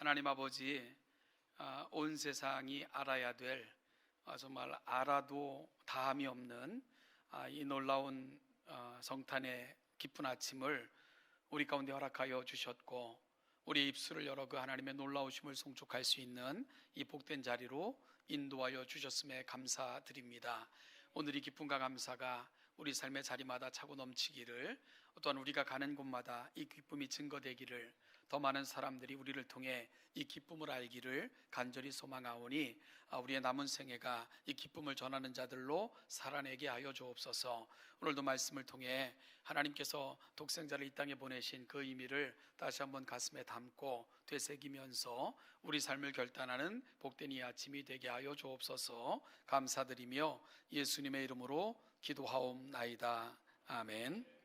하나님 아버지, 온 세상이 알아야 될 정말 알아도 다함이 없는 이 놀라운 성탄의 기쁜 아침을 우리 가운데 허락하여 주셨고, 우리 입술을 열어 그 하나님의 놀라우심을 송축할 수 있는 이 복된 자리로 인도하여 주셨음에 감사드립니다. 오늘 이 기쁨과 감사가 우리 삶의 자리마다 차고 넘치기를, 또한 우리가 가는 곳마다 이 기쁨이 증거되기를, 더 많은 사람들이 우리를 통해 이 기쁨을 알기를 간절히 소망하오니, 우리의 남은 생애가 이 기쁨을 전하는 자들로 살아내게 하여 주옵소서. 오늘도 말씀을 통해 하나님께서 독생자를 이 땅에 보내신 그 의미를 다시 한번 가슴에 담고 되새기면서 우리 삶을 결단하는 복된 이 아침이 되게 하여 주옵소서. 감사드리며 예수님의 이름으로 기도하옵나이다. 아멘.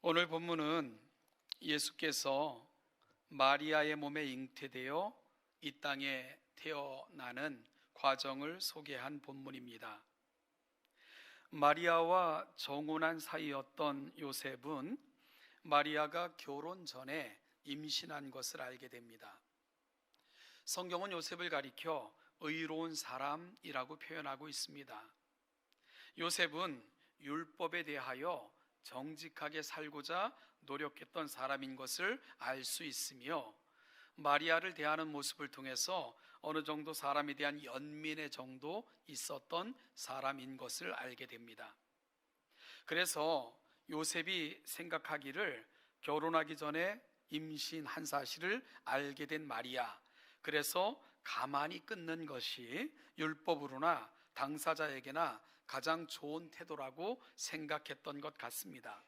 오늘 본문은 예수께서 마리아의 몸에 잉태되어 이 땅에 태어나는 과정을 소개한 본문입니다. 마리아와 정혼한 사이였던 요셉은 마리아가 결혼 전에 임신한 것을 알게 됩니다. 성경은 요셉을 가리켜 의로운 사람이라고 표현하고 있습니다. 요셉은 율법에 대하여 정직하게 살고자 노력했던 사람인 것을 알 수 있으며, 마리아를 대하는 모습을 통해서 어느 정도 사람에 대한 연민의 정도 있었던 사람인 것을 알게 됩니다. 그래서 요셉이 생각하기를 결혼하기 전에 임신한 사실을 알게 된 마리아, 그래서 가만히 끊는 것이 율법으로나 당사자에게나 가장 좋은 태도라고 생각했던 것 같습니다.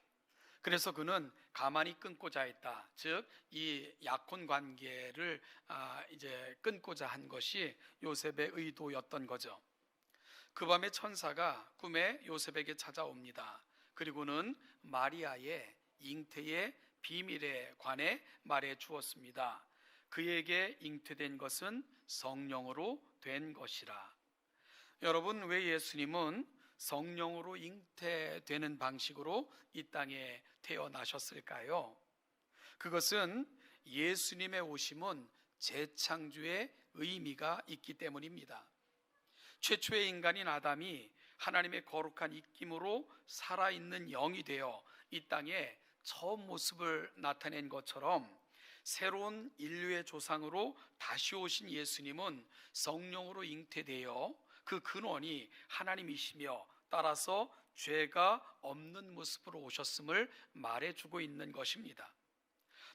그래서 그는 가만히 끊고자 했다. 즉, 이 약혼 관계를 이제 끊고자 한 것이 요셉의 의도였던 거죠. 그 밤에 천사가 꿈에 요셉에게 찾아옵니다. 그리고는 마리아의 잉태의 비밀에 관해 말해 주었습니다. 그에게 잉태된 것은 성령으로 된 것이라. 여러분, 왜 예수님은 성령으로 잉태되는 방식으로 이 땅에 태어나셨을까요? 그것은 예수님의 오심은 재창조의 의미가 있기 때문입니다. 최초의 인간인 아담이 하나님의 거룩한 입김으로 살아있는 영이 되어 이 땅에 처음 모습을 나타낸 것처럼, 새로운 인류의 조상으로 다시 오신 예수님은 성령으로 잉태되어 그 근원이 하나님이시며, 따라서 죄가 없는 모습으로 오셨음을 말해주고 있는 것입니다.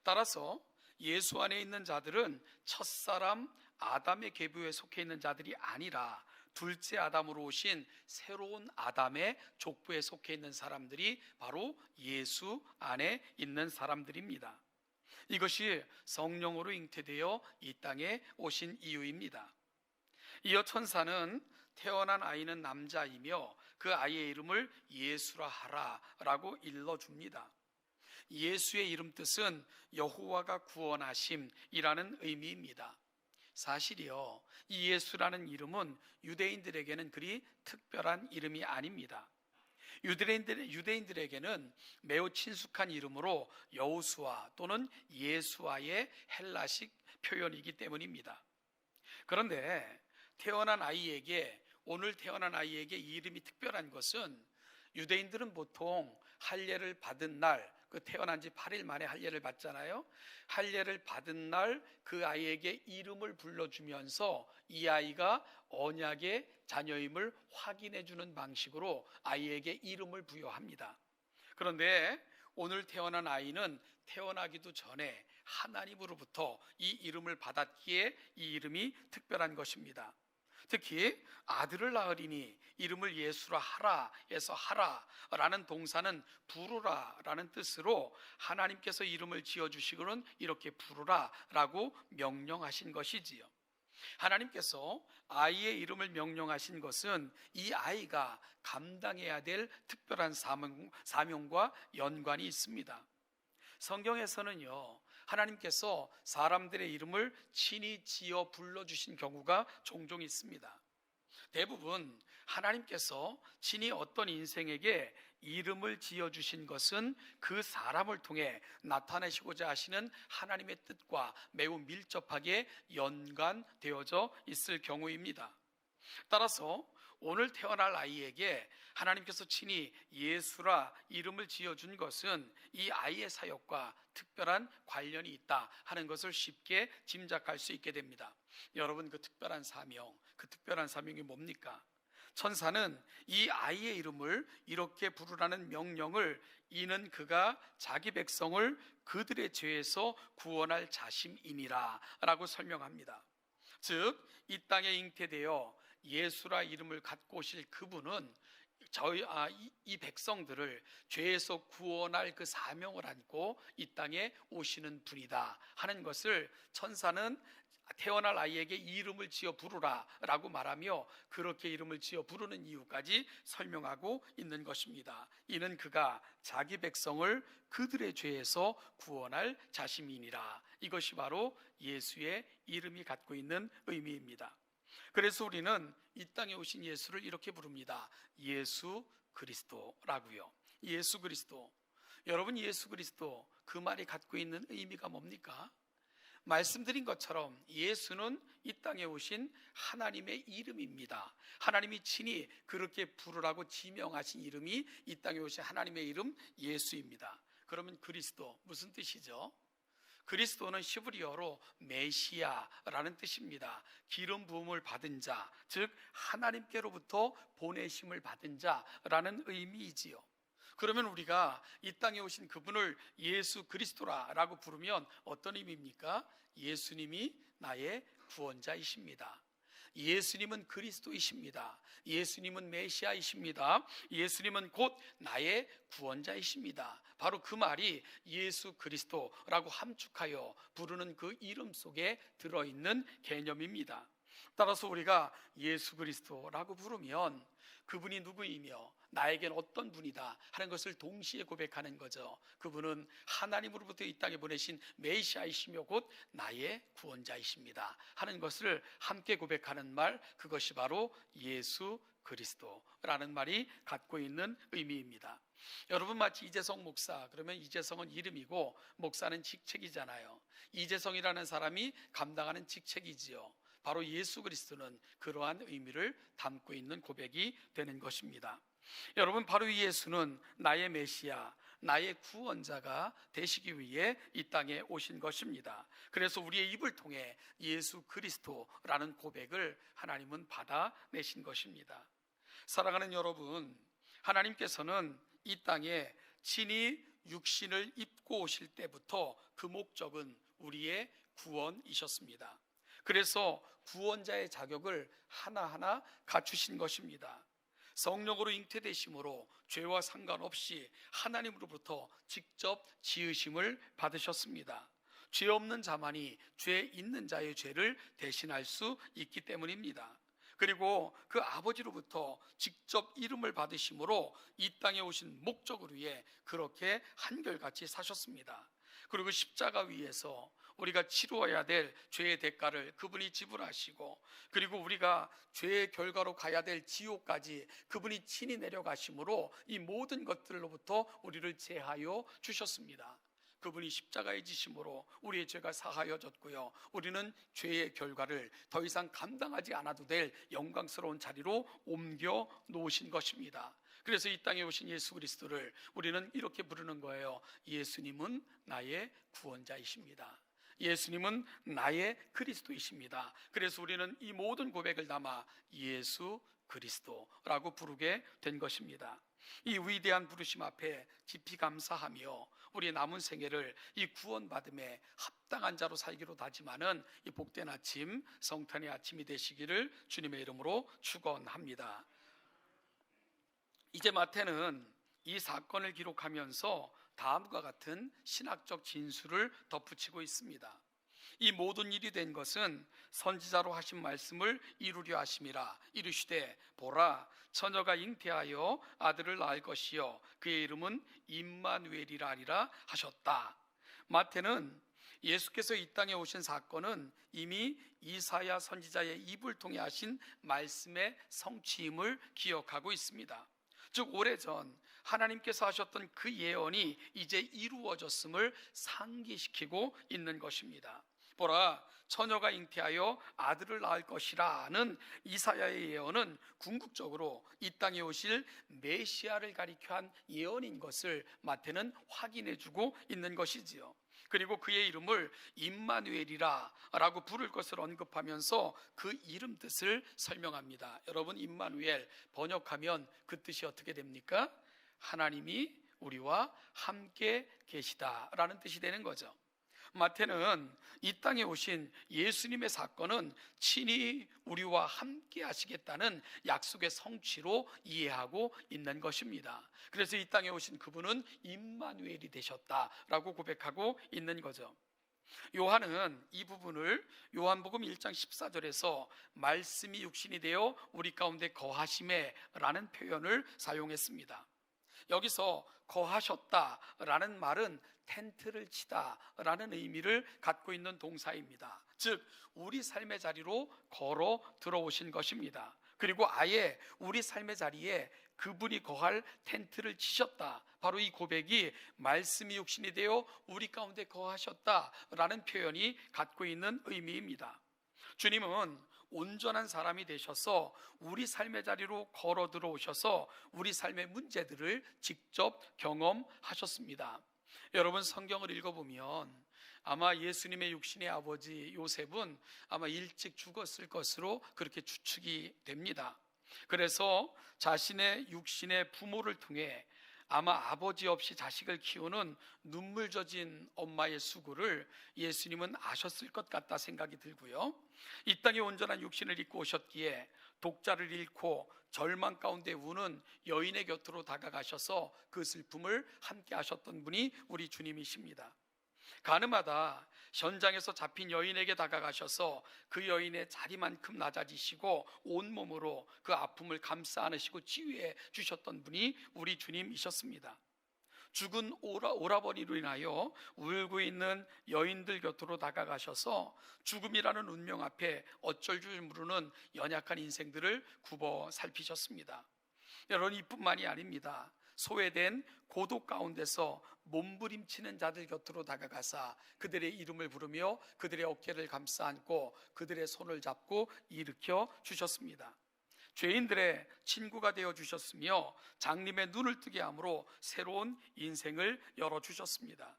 따라서 예수 안에 있는 자들은 첫사람 아담의 계보에 속해 있는 자들이 아니라 둘째 아담으로 오신 새로운 아담의 족보에 속해 있는 사람들이 바로 예수 안에 있는 사람들입니다. 이것이 성령으로 잉태되어 이 땅에 오신 이유입니다. 이어 천사는 태어난 아이는 남자이며 그 아이의 이름을 예수라 하라 라고 일러줍니다. 예수의 이름 뜻은 여호와가 구원하심이라는 의미입니다. 사실이요, 이 예수라는 이름은 유대인들에게는 그리 특별한 이름이 아닙니다. 유대인들에게는 매우 친숙한 이름으로 여호수아 또는 예수아의 헬라식 표현이기 때문입니다. 그런데 오늘 태어난 아이에게 이 이름이 특별한 것은, 유대인들은 보통 할례를 받은 날, 그 태어난 지 8일 만에 할례를 받잖아요. 할례를 받은 날 그 아이에게 이름을 불러주면서 이 아이가 언약의 자녀임을 확인해 주는 방식으로 아이에게 이름을 부여합니다. 그런데 오늘 태어난 아이는 태어나기도 전에 하나님으로부터 이 이름을 받았기에 이 이름이 특별한 것입니다. 특히 아들을 낳으리니 이름을 예수라 하라 해서 하라라는 동사는 부르라라는 뜻으로, 하나님께서 이름을 지어주시고는 이렇게 부르라라고 명령하신 것이지요. 하나님께서 아이의 이름을 명령하신 것은 이 아이가 감당해야 될 특별한 사명과 연관이 있습니다. 성경에서는요, 하나님께서 사람들의 이름을 친히 지어 불러주신 경우가 종종 있습니다. 대부분 하나님께서 친히 어떤 인생에게 이름을 지어주신 것은 그 사람을 통해 나타내시고자 하시는 하나님의 뜻과 매우 밀접하게 연관되어져 있을 경우입니다. 따라서 오늘 태어날 아이에게 하나님께서 친히 예수라 이름을 지어준 것은 이 아이의 사역과 특별한 관련이 있다 하는 것을 쉽게 짐작할 수 있게 됩니다. 여러분, 그 특별한 사명이 뭡니까? 천사는 이 아이의 이름을 이렇게 부르라는 명령을 이는 그가 자기 백성을 그들의 죄에서 구원할 자심이니라 라고 설명합니다. 즉, 이 땅에 잉태되어 예수라 이름을 갖고 오실 그분은 이 백성들을 죄에서 구원할 그 사명을 안고 이 땅에 오시는 분이다 하는 것을 천사는 태어날 아이에게 이름을 지어 부르라 라고 말하며 그렇게 이름을 지어 부르는 이유까지 설명하고 있는 것입니다. 이는 그가 자기 백성을 그들의 죄에서 구원할 자심이니라. 이것이 바로 예수의 이름이 갖고 있는 의미입니다. 그래서 우리는 이 땅에 오신 예수를 이렇게 부릅니다. 예수 그리스도라고요. 예수 그리스도. 여러분, 예수 그리스도, 그 말이 갖고 있는 의미가 뭡니까? 말씀드린 것처럼 예수는 이 땅에 오신 하나님의 이름입니다. 하나님이 친히 그렇게 부르라고 지명하신 이름이 이 땅에 오신 하나님의 이름 예수입니다. 그러면 그리스도, 무슨 뜻이죠? 그리스도는 히브리어로 메시아라는 뜻입니다. 기름 부음을 받은 자, 즉 하나님께로부터 보내심을 받은 자라는 의미이지요. 그러면 우리가 이 땅에 오신 그분을 예수 그리스도라고 부르면 어떤 의미입니까? 예수님이 나의 구원자이십니다. 예수님은 그리스도이십니다. 예수님은 메시아이십니다. 예수님은 곧 나의 구원자이십니다. 바로 그 말이 예수 그리스도라고 함축하여 부르는 그 이름 속에 들어있는 개념입니다. 따라서 우리가 예수 그리스도라고 부르면 그분이 누구이며 나에겐 어떤 분이다 하는 것을 동시에 고백하는 거죠. 그분은 하나님으로부터 이 땅에 보내신 메시아이시며 곧 나의 구원자이십니다 하는 것을 함께 고백하는 말, 그것이 바로 예수 그리스도라는 말이 갖고 있는 의미입니다. 여러분, 마치 이재성 목사, 그러면 이재성은 이름이고 목사는 직책이잖아요. 이재성이라는 사람이 감당하는 직책이지요. 바로 예수 그리스도는 그러한 의미를 담고 있는 고백이 되는 것입니다. 여러분, 바로 이 예수는 나의 메시아, 나의 구원자가 되시기 위해 이 땅에 오신 것입니다. 그래서 우리의 입을 통해 예수 그리스도라는 고백을 하나님은 받아내신 것입니다. 사랑하는 여러분, 하나님께서는 이 땅에 친히 육신을 입고 오실 때부터 그 목적은 우리의 구원이셨습니다. 그래서 구원자의 자격을 하나하나 갖추신 것입니다. 성령으로 잉태되심으로 죄와 상관없이 하나님으로부터 직접 지으심을 받으셨습니다. 죄 없는 자만이 죄 있는 자의 죄를 대신할 수 있기 때문입니다. 그리고 그 아버지로부터 직접 이름을 받으심으로 이 땅에 오신 목적을 위해 그렇게 한결같이 사셨습니다. 그리고 십자가 위에서 우리가 치루어야 될 죄의 대가를 그분이 지불하시고, 그리고 우리가 죄의 결과로 가야 될 지옥까지 그분이 친히 내려가심으로 이 모든 것들로부터 우리를 제하여 주셨습니다. 그분이 십자가에 지심으로 우리의 죄가 사하여졌고요, 우리는 죄의 결과를 더 이상 감당하지 않아도 될 영광스러운 자리로 옮겨 놓으신 것입니다. 그래서 이 땅에 오신 예수 그리스도를 우리는 이렇게 부르는 거예요. 예수님은 나의 구원자이십니다. 예수님은 나의 그리스도이십니다. 그래서 우리는 이 모든 고백을 담아 예수 그리스도라고 부르게 된 것입니다. 이 위대한 부르심 앞에 깊이 감사하며 우리의 남은 생애를 이 구원받음에 합당한 자로 살기로 다짐하는 이 복된 아침, 성탄의 아침이 되시기를 주님의 이름으로 축원합니다. 이제 마태는 이 사건을 기록하면서 다음과 같은 신학적 진술을 덧붙이고 있습니다. 이 모든 일이 된 것은 선지자로 하신 말씀을 이루려 하심이라. 이르시되 보라, 처녀가 잉태하여 아들을 낳을 것이요 그의 이름은 임마누엘이라 하리라 하셨다. 마태는 예수께서 이 땅에 오신 사건은 이미 이사야 선지자의 입을 통해 하신 말씀의 성취임을 기억하고 있습니다. 즉 오래전 하나님께서 하셨던 그 예언이 이제 이루어졌음을 상기시키고 있는 것입니다. 보라, 처녀가 잉태하여 아들을 낳을 것이라는 이사야의 예언은 궁극적으로 이 땅에 오실 메시아를 가리켜 한 예언인 것을 마태는 확인해주고 있는 것이지요. 그리고 그의 이름을 임마누엘이라 라고 부를 것을 언급하면서 그 이름 뜻을 설명합니다. 여러분, 임마누엘 번역하면 그 뜻이 어떻게 됩니까? 하나님이 우리와 함께 계시다 라는 뜻이 되는 거죠. 마태는 이 땅에 오신 예수님의 사건은 친히 우리와 함께 하시겠다는 약속의 성취로 이해하고 있는 것입니다. 그래서 이 땅에 오신 그분은 임마누엘이 되셨다라고 고백하고 있는 거죠. 요한은 이 부분을 요한복음 1장 14절에서 말씀이 육신이 되어 우리 가운데 거하심에 라는 표현을 사용했습니다. 여기서 거하셨다라는 말은 텐트를 치다라는 의미를 갖고 있는 동사입니다. 즉 우리 삶의 자리로 걸어 들어오신 것입니다. 그리고 아예 우리 삶의 자리에 그분이 거할 텐트를 치셨다. 바로 이 고백이 말씀이 육신이 되어 우리 가운데 거하셨다라는 표현이 갖고 있는 의미입니다. 주님은 온전한 사람이 되셔서 우리 삶의 자리로 걸어 들어오셔서 우리 삶의 문제들을 직접 경험하셨습니다. 여러분, 성경을 읽어보면 아마 예수님의 육신의 아버지 요셉은 아마 일찍 죽었을 것으로 그렇게 추측이 됩니다. 그래서 자신의 육신의 부모를 통해 아마 아버지 없이 자식을 키우는 눈물 젖은 엄마의 수고를 예수님은 아셨을 것 같다 생각이 들고요. 이 땅에 온전한 육신을 입고 오셨기에 독자를 잃고 절망 가운데 우는 여인의 곁으로 다가가셔서 그 슬픔을 함께 하셨던 분이 우리 주님이십니다. 가늠하다 현장에서 잡힌 여인에게 다가가셔서 그 여인의 자리만큼 낮아지시고 온몸으로 그 아픔을 감싸 안으시고 치유해 주셨던 분이 우리 주님이셨습니다. 죽은 오라버니로 인하여 울고 있는 여인들 곁으로 다가가셔서 죽음이라는 운명 앞에 어쩔 줄 모르는 연약한 인생들을 굽어 살피셨습니다. 여러분, 이뿐만이 아닙니다. 소외된 고독 가운데서 몸부림치는 자들 곁으로 다가가사 그들의 이름을 부르며 그들의 어깨를 감싸 안고 그들의 손을 잡고 일으켜 주셨습니다. 죄인들의 친구가 되어 주셨으며 장님의 눈을 뜨게 함으로 새로운 인생을 열어주셨습니다.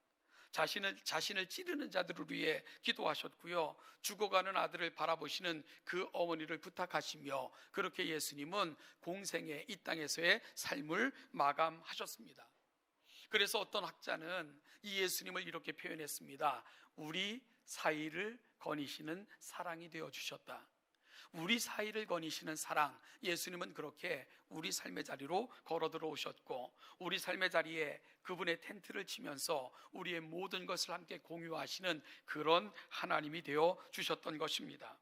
자신을 찌르는 자들을 위해 기도하셨고요. 죽어가는 아들을 바라보시는 그 어머니를 부탁하시며 그렇게 예수님은 공생의 이 땅에서의 삶을 마감하셨습니다. 그래서 어떤 학자는 이 예수님을 이렇게 표현했습니다. 우리 사이를 거니시는 사랑이 되어 주셨다. 우리 사이를 거니시는 사랑, 예수님은 그렇게 우리 삶의 자리로 걸어 들어오셨고 우리 삶의 자리에 그분의 텐트를 치면서 우리의 모든 것을 함께 공유하시는 그런 하나님이 되어 주셨던 것입니다.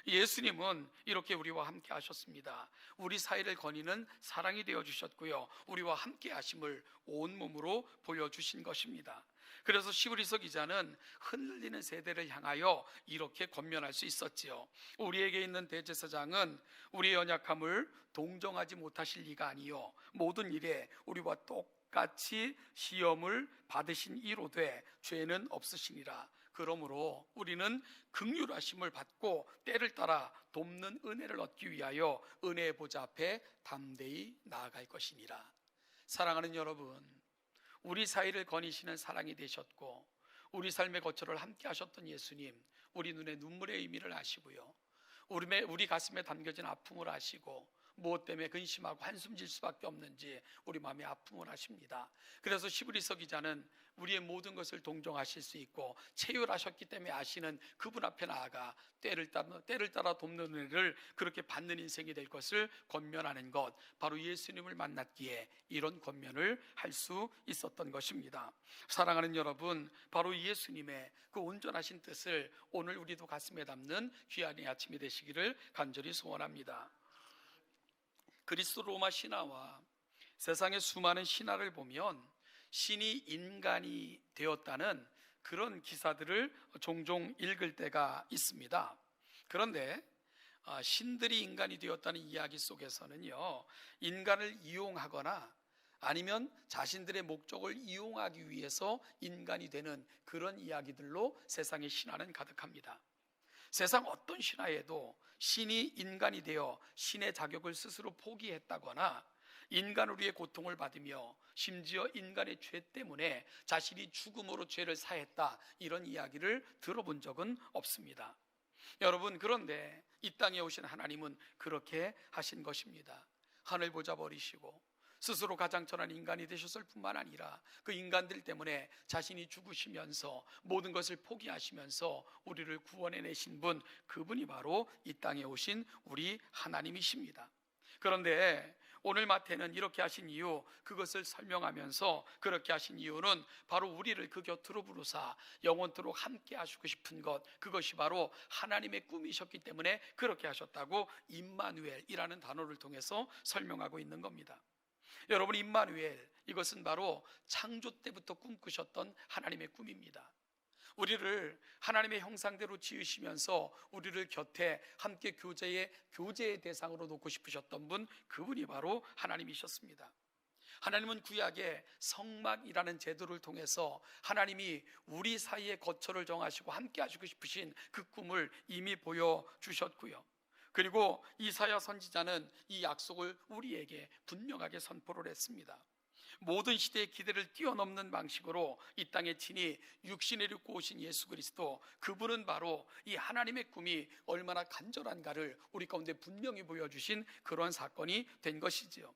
예수님은 이렇게 우리와 함께 하셨습니다. 우리 사이를 거니는 사랑이 되어 주셨고요, 우리와 함께 하심을 온몸으로 보여주신 것입니다. 그래서 시브리서 기자는 흔들리는 세대를 향하여 이렇게 권면할 수 있었지요. 우리에게 있는 대제사장은 우리의 연약함을 동정하지 못하실 리가 아니요 모든 일에 우리와 똑같이 시험을 받으신 이로되 죄는 없으시니라. 그러므로 우리는 긍휼하심을 받고 때를 따라 돕는 은혜를 얻기 위하여 은혜의 보좌 앞에 담대히 나아갈 것이니라. 사랑하는 여러분, 우리 사이를 거니시는 사랑이 되셨고 우리 삶의 거처를 함께 하셨던 예수님, 우리 눈에 눈물의 의미를 아시고요, 우리 가슴에 담겨진 아픔을 아시고 무엇 때문에 근심하고 한숨 질 수밖에 없는지 우리 마음에 아픔을 하십니다. 그래서 시브리서 기자는 우리의 모든 것을 동정하실 수 있고 체휼하셨기 때문에 아시는 그분 앞에 나아가 때를 따라 돕는 은혜를 그렇게 받는 인생이 될 것을 권면하는 것, 바로 예수님을 만났기에 이런 권면을 할 수 있었던 것입니다. 사랑하는 여러분, 바로 예수님의 그 온전하신 뜻을 오늘 우리도 가슴에 담는 귀한 이 아침이 되시기를 간절히 소원합니다. 그리스도 로마 신화와 세상의 수많은 신화를 보면 신이 인간이 되었다는 그런 기사들을 종종 읽을 때가 있습니다. 그런데 신들이 인간이 되었다는 이야기 속에서는요, 인간을 이용하거나 아니면 자신들의 목적을 이용하기 위해서 인간이 되는 그런 이야기들로 세상의 신화는 가득합니다. 세상 어떤 신화에도 신이 인간이 되어 신의 자격을 스스로 포기했다거나 인간을 위해 고통을 받으며 심지어 인간의 죄 때문에 자신이 죽음으로 죄를 사했다, 이런 이야기를 들어본 적은 없습니다. 여러분, 그런데 이 땅에 오신 하나님은 그렇게 하신 것입니다. 하늘 보좌 버리시고 스스로 가장 천한 인간이 되셨을 뿐만 아니라 그 인간들 때문에 자신이 죽으시면서 모든 것을 포기하시면서 우리를 구원해내신 분, 그분이 바로 이 땅에 오신 우리 하나님이십니다. 그런데 오늘 마태는 이렇게 하신 이유, 그것을 설명하면서 그렇게 하신 이유는 바로 우리를 그 곁으로 부르사 영원토록 함께 하시고 싶은 것, 그것이 바로 하나님의 꿈이셨기 때문에 그렇게 하셨다고 임마누엘이라는 단어를 통해서 설명하고 있는 겁니다. 여러분, 임마누엘, 이것은 바로 창조 때부터 꿈꾸셨던 하나님의 꿈입니다. 우리를 하나님의 형상대로 지으시면서 우리를 곁에 함께 교제의 대상으로 놓고 싶으셨던 분, 그분이 바로 하나님이셨습니다. 하나님은 구약의 성막이라는 제도를 통해서 하나님이 우리 사이에 거처를 정하시고 함께 하시고 싶으신 그 꿈을 이미 보여주셨고요. 그리고 이사야 선지자는 이 약속을 우리에게 분명하게 선포를 했습니다. 모든 시대의 기대를 뛰어넘는 방식으로 이 땅에 친히 육신을 입고 오신 예수 그리스도, 그분은 바로 이 하나님의 꿈이 얼마나 간절한가를 우리 가운데 분명히 보여주신 그런 사건이 된 것이지요.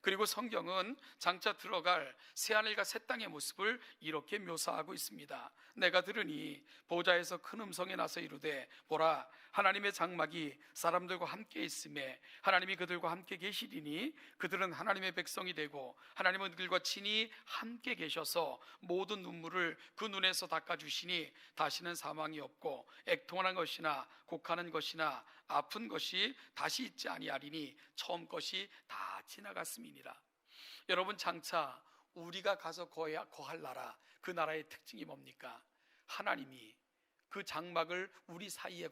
그리고 성경은 장차 들어갈 새하늘과 새 땅의 모습을 이렇게 묘사하고 있습니다. 내가 들으니 보좌에서 큰 음성이 나서 이르되, 보라, 하나님의 장막이 사람들과 함께 있음에 하나님이 그들과 함께 계시리니 그들은 하나님의 백성이 되고 하나님은 그들과 친히 함께 계셔서 모든 눈물을 그 눈에서 닦아주시니 다시는 사망이 없고 애통하는 것이나 곡하는 것이나 아픈 것이 다시 있지 아니하리니 처음 것이 다 지나갔음이니라. 여러분, 장차 우리가 가서 거할 나라, 그 나라의 특징이 뭡니까? 하나님이 그 장막을 우리 사이에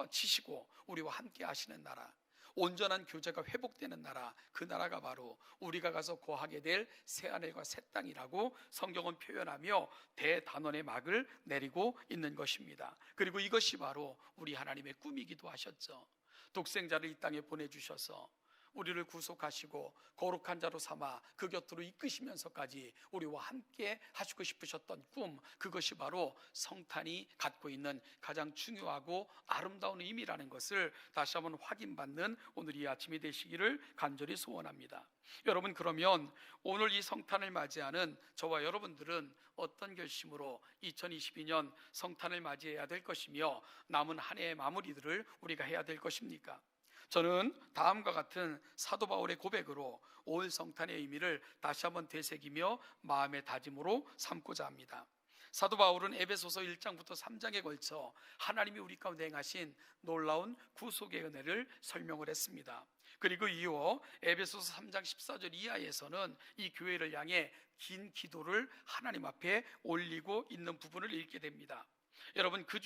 치시고 우리와 함께 하시는 나라, 온전한 교제가 회복되는 나라, 그 나라가 바로 우리가 가서 거하게 될 새하늘과 새 땅이라고 성경은 표현하며 대단원의 막을 내리고 있는 것입니다. 그리고 이것이 바로 우리 하나님의 꿈이기도 하셨죠. 독생자를 이 땅에 보내주셔서 우리를 구속하시고 거룩한 자로 삼아 그 곁으로 이끄시면서까지 우리와 함께 하시고 싶으셨던 꿈, 그것이 바로 성탄이 갖고 있는 가장 중요하고 아름다운 의미라는 것을 다시 한번 확인받는 오늘 이 아침이 되시기를 간절히 소원합니다. 여러분, 그러면 오늘 이 성탄을 맞이하는 저와 여러분들은 어떤 결심으로 2022년 성탄을 맞이해야 될 것이며 남은 한 해의 마무리들을 우리가 해야 될 것입니까? 저는 다음과 같은 사도 바울의 고백으로 올 성탄의 의미를 다시 한번 되새기며 마음의 다짐으로 삼고자 합니다. 사도 바울은 에베소서 1장부터 3장에 걸쳐 하나님이 우리 가운데 행하신 놀라운 구속의 은혜를 설명을 했습니다. 그리고 이어 에베소서 3장 14절 이하에서는 이 교회를 향해 긴 기도를 하나님 앞에 올리고 있는 부분을 읽게 됩니다. 여러분, 그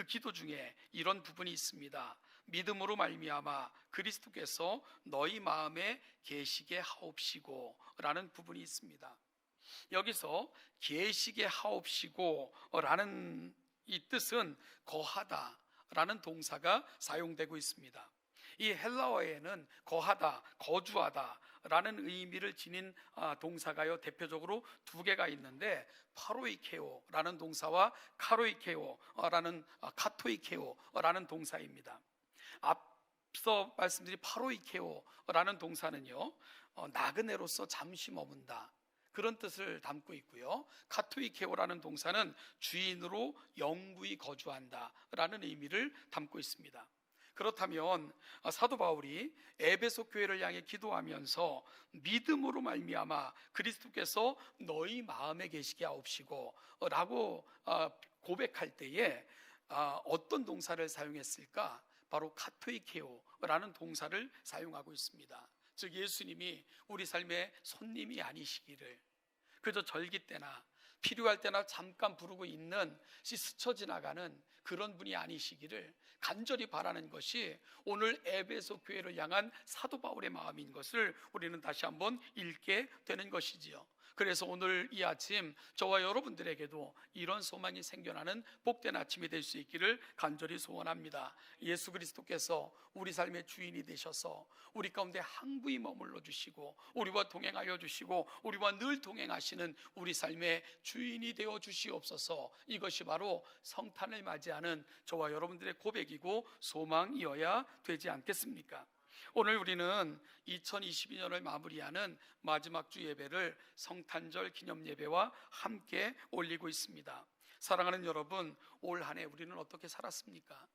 기도 중에 이런 부분이 있습니다. 믿음으로 말미암아 그리스도께서 너희 마음에 계시게 하옵시고 라는 부분이 있습니다. 여기서 계시게 하옵시고 라는 이 뜻은 거하다 라는 동사가 사용되고 있습니다. 이 헬라어에는 거하다, 거주하다 라는 의미를 지닌 동사가요 대표적으로 두 개가 있는데, 파로이케오라는 동사와 카토이케오라는 동사입니다. 앞서 말씀드린 파로이케오라는 동사는요, 나그네로서 잠시 머문다, 그런 뜻을 담고 있고요. 카토이케오라는 동사는 주인으로 영구히 거주한다 라는 의미를 담고 있습니다. 그렇다면 사도 바울이 에베소 교회를 향해 기도하면서 믿음으로 말미암아 그리스도께서 너희 마음에 계시게 하옵시고 라고 고백할 때에 어떤 동사를 사용했을까? 바로 카토이케오라는 동사를 사용하고 있습니다. 즉, 예수님이 우리 삶의 손님이 아니시기를, 그저 절기 때나 필요할 때나 잠깐 부르고 있는 스쳐 지나가는 그런 분이 아니시기를 간절히 바라는 것이 오늘 에베소 교회를 향한 사도 바울의 마음인 것을 우리는 다시 한번 읽게 되는 것이지요. 그래서 오늘 이 아침 저와 여러분들에게도 이런 소망이 생겨나는 복된 아침이 될 수 있기를 간절히 소원합니다. 예수 그리스도께서 우리 삶의 주인이 되셔서 우리 가운데 항구히 머물러 주시고 우리와 동행하여 주시고 우리와 늘 동행하시는 우리 삶의 주인이 되어 주시옵소서. 이것이 바로 성탄을 맞이하는 저와 여러분들의 고백이고 소망이어야 되지 않겠습니까? 오늘 우리는 2022년을 마무리하는 마지막 주 예배를 성탄절 기념 예배와 함께 올리고 있습니다. 사랑하는 여러분, 올 한 해 우리는 어떻게 살았습니까?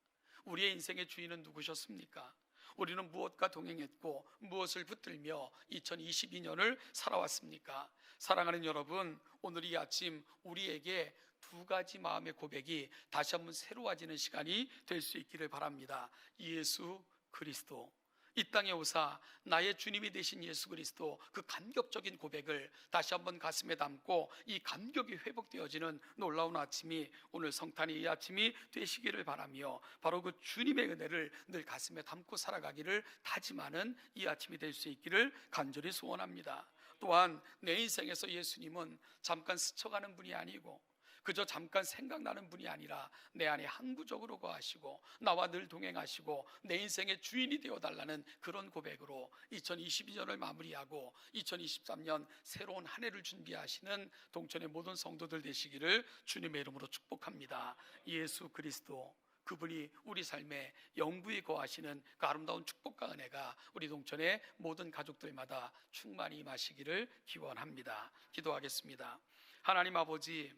우리의 인생의 주인은 누구셨습니까? 우리는 무엇과 동행했고 무엇을 붙들며 2022년을 살아왔습니까? 사랑하는 여러분, 오늘 이 아침 우리에게 두 가지 마음의 고백이 다시 한번 새로워지는 시간이 될 수 있기를 바랍니다. 예수 그리스도, 이 땅에 오사 나의 주님이 되신 예수 그리스도, 그 감격적인 고백을 다시 한번 가슴에 담고 이 감격이 회복되어지는 놀라운 아침이 오늘 성탄의 이 아침이 되시기를 바라며 바로 그 주님의 은혜를 늘 가슴에 담고 살아가기를 다짐하는 이 아침이 될 수 있기를 간절히 소원합니다. 또한 내 인생에서 예수님은 잠깐 스쳐가는 분이 아니고 그저 잠깐 생각나는 분이 아니라 내 안에 항구적으로 거하시고 나와 늘 동행하시고 내 인생의 주인이 되어달라는 그런 고백으로 2022년을 마무리하고 2023년 새로운 한 해를 준비하시는 동천의 모든 성도들 되시기를 주님의 이름으로 축복합니다. 예수 그리스도, 그분이 우리 삶에 영구히 거하시는 그 아름다운 축복과 은혜가 우리 동천의 모든 가족들마다 충만히 임하시기를 기원합니다. 기도하겠습니다. 하나님 아버지,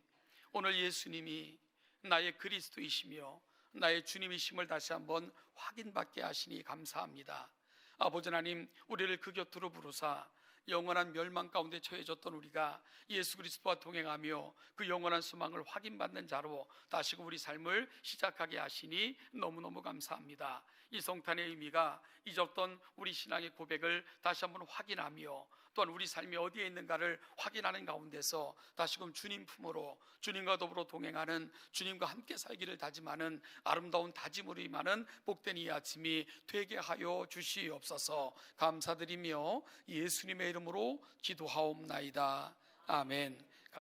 오늘 예수님이 나의 그리스도이시며 나의 주님이심을 다시 한번 확인받게 하시니 감사합니다. 아버지 하나님, 우리를 그 곁으로 부르사 영원한 멸망 가운데 처해졌던 우리가 예수 그리스도와 동행하며 그 영원한 소망을 확인받는 자로 다시금 우리 삶을 시작하게 하시니 너무너무 감사합니다. 이 성탄의 의미가 잊었던 우리 신앙의 고백을 다시 한번 확인하며 또한 우리 삶이 어디에 있는가를 확인하는 가운데서 다시금 주님 품으로 주님과 더불어 동행하는, 주님과 함께 살기를 다짐하는 아름다운 다짐으로 임하는 복된 이 아침이 되게 하여 주시옵소서. 감사드리며 예수님의 이름으로 기도하옵나이다. 아멘.